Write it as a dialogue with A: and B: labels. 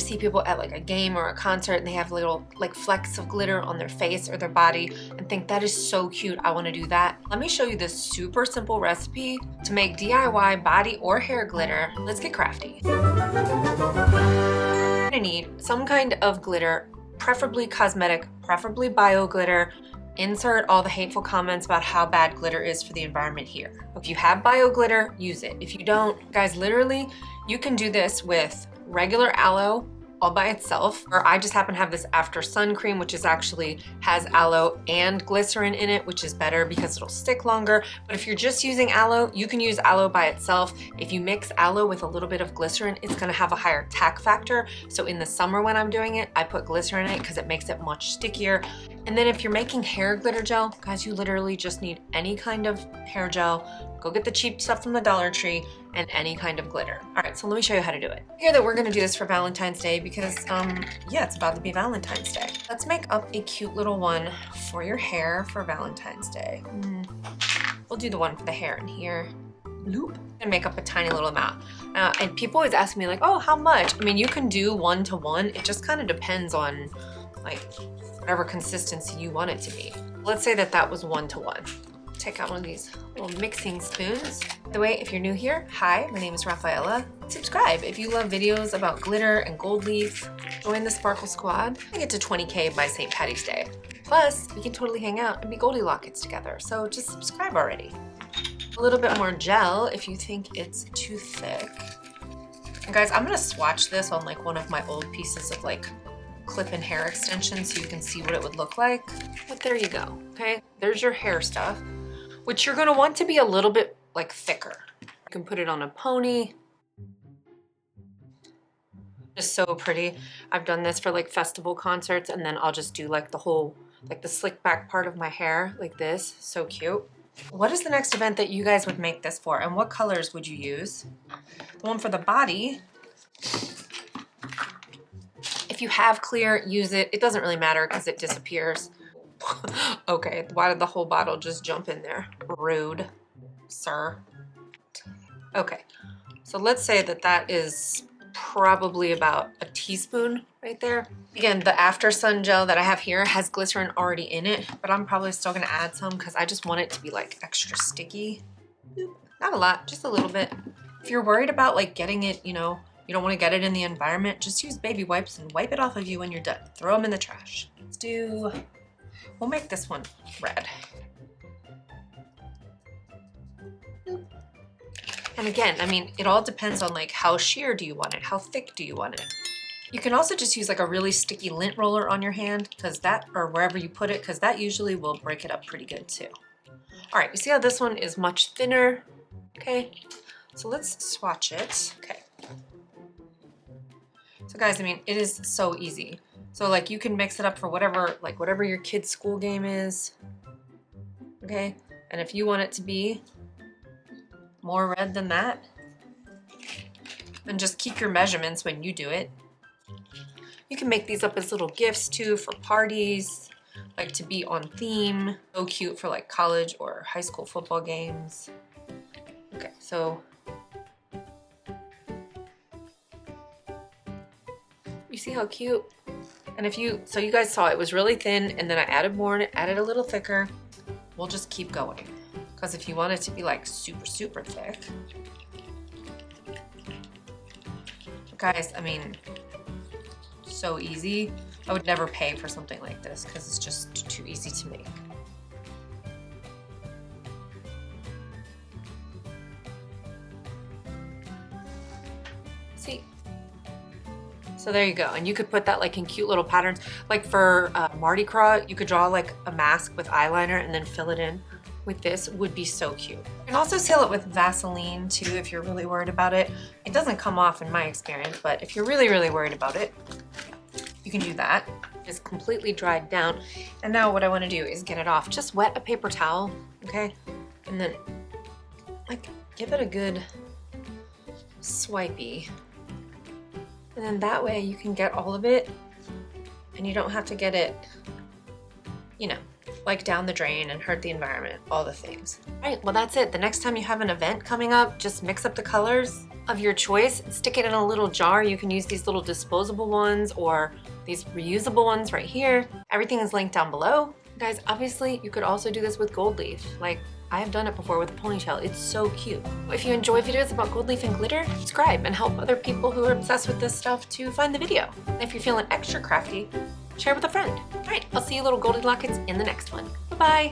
A: see people at like a game or a concert and they have little like flecks of glitter on their face or their body and think that is so cute, I want to do that. Let me show you this super simple recipe to make DIY body or hair glitter. Let's get crafty. You're gonna need some kind of glitter, preferably cosmetic, preferably bio glitter. Insert all the hateful comments about how bad glitter is for the environment here. If you have bio glitter, use it. If you don't, guys, literally, you can do this with regular aloe all by itself, or I just happen to have this after sun cream, which is actually has aloe and glycerin in it, which is better because it'll stick longer. But if you're just using aloe, you can use aloe by itself. If you mix aloe with a little bit of glycerin, it's gonna have a higher tack factor. So in the summer when I'm doing it, I put glycerin in it because it makes it much stickier. And then if you're making hair glitter gel, guys, you literally just need any kind of hair gel. Go get the cheap stuff from the Dollar Tree and any kind of glitter. All right, so let me show you how to do it. Here that we're gonna do this for Valentine's Day because, yeah, it's about to be Valentine's Day. Let's make up a cute little one for your hair for Valentine's Day. We'll do the one for the hair in here. Loop. And make up a tiny little amount. And people always ask me like, oh, how much? I mean, you can do 1 to 1. It just kind of depends on like whatever consistency you want it to be. Let's say that that was 1 to 1. Take out one of these little mixing spoons. By the way, if you're new here, hi, my name is Raphaela. Subscribe if you love videos about glitter and gold leaf. Join the Sparkle Squad. I get to 20K by St. Patty's Day. Plus, we can totally hang out and be Goldilockets together, so just subscribe already. A little bit more gel if you think it's too thick. And guys, I'm gonna swatch this on like one of my old pieces of like clip-in hair extensions so you can see what it would look like. But there you go, okay? There's your hair stuff, which you're gonna want to be a little bit like thicker. You can put it on a pony. Just so pretty. I've done this for like festival concerts and then I'll just do like the whole, like the slick back part of my hair like this. So cute. What is the next event that you guys would make this for and what colors would you use? The one for the body. If you have clear, use it. It doesn't really matter because it disappears. Okay, why did the whole bottle just jump in there? Rude, sir. Okay, so let's say that that is probably about a teaspoon right there. Again, the After Sun gel that I have here has glycerin already in it, but I'm probably still gonna add some because I just want it to be like extra sticky. Not a lot, just a little bit. If you're worried about like getting it, you know, you don't want to get it in the environment, just use baby wipes and wipe it off of you when you're done. Throw them in the trash. We'll make this one red. And again, I mean, it all depends on like how sheer do you want it? How thick do you want it? You can also just use like a really sticky lint roller on your hand because that, or wherever you put it, because that usually will break it up pretty good too. All right, you see how this one is much thinner? Okay, so let's swatch it. Okay. So guys, I mean, it is so easy. So like you can mix it up for whatever, like whatever your kid's school game is, okay? And if you want it to be more red than that, then just keep your measurements when you do it. You can make these up as little gifts too for parties, like to be on theme. So cute for like college or high school football games. Okay, so you see how cute? And if you, so you guys saw it was really thin and then I added more and added a little thicker. We'll just keep going. Because if you want it to be like super, super thick. Guys, I mean, so easy. I would never pay for something like this because it's just too easy to make. See? So there you go. And you could put that like in cute little patterns. Like for Mardi Gras, you could draw like a mask with eyeliner and then fill it in with this. Would be so cute. You can also seal it with Vaseline too if you're really worried about it. It doesn't come off in my experience, but if you're really, really worried about it, you can do that. It's completely dried down. And now what I want to do is get it off. Just wet a paper towel, okay? And then like give it a good swipey. And then that way you can get all of it and you don't have to get it, you know, like down the drain and hurt the environment, all the things. All right, well that's it. The next time you have an event coming up, just mix up the colors of your choice. Stick it in a little jar. You can use these little disposable ones or these reusable ones right here. Everything is linked down below. Guys, obviously you could also do this with gold leaf. Like, I have done it before with a ponytail. It's so cute. If you enjoy videos about gold leaf and glitter, subscribe and help other people who are obsessed with this stuff to find the video. And if you're feeling extra crafty, share with a friend. All right, I'll see you little Goldie Lockets in the next one. Bye-bye.